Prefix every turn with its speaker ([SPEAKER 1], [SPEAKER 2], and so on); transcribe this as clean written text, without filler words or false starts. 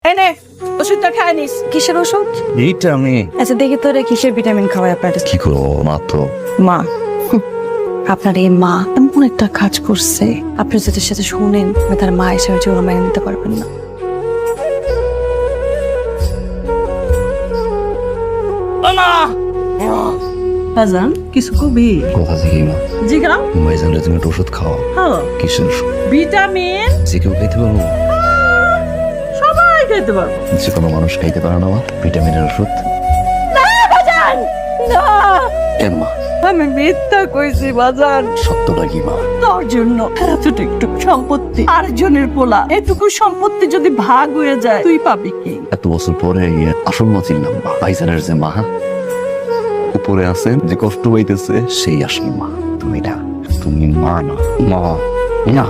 [SPEAKER 1] এনে ওষুধটা খাই নিস।
[SPEAKER 2] কিসের ওষুধ?
[SPEAKER 3] ভিটামিন।
[SPEAKER 2] আচ্ছা দেখি তো রে কিসের ভিটামিন খাওয়ায় আপনার?
[SPEAKER 3] কি করবো মাত্র?
[SPEAKER 2] মা আপনার এই মা এমন একটা কাজ করছে, আপনি যদি সাথে শুনেন আমি তার মা হিসেবে জীবন মেনে নিতে পারবেন না।
[SPEAKER 1] বাজান কিছু কবি
[SPEAKER 3] কথা থেকে মা
[SPEAKER 1] জিগাও।
[SPEAKER 3] ভাইজান তুমি একটা ওষুধ খাও।
[SPEAKER 1] হ্যাঁ
[SPEAKER 3] কিসের ওষুধ?
[SPEAKER 1] ভিটামিন
[SPEAKER 3] যে কেউ খাইতে পারবো?
[SPEAKER 1] সবাই খেতে পারবো।
[SPEAKER 3] যে কোনো মানুষ খাইতে পারে না মা ভিটামিনের ওষুধ?
[SPEAKER 1] বাজান না,
[SPEAKER 3] কেন মা?
[SPEAKER 1] আমি মিথ্যা কইছি বাজান।
[SPEAKER 3] সত্যটা কি মা?
[SPEAKER 1] তোর জন্য এতটুকু সম্পত্তি আরেকজনের পোলা, এটুকু সম্পত্তি যদি ভাগ হয়ে যায় তুই পাবি কি?
[SPEAKER 3] এত বছর পরে গিয়ে আসল মা চিনলাম মা। ভাইজানের যে মা উপরে আছেন, যে কষ্ট পাইতেছে সেই আসল মা। তুমি না, তুমি মা না, মা না।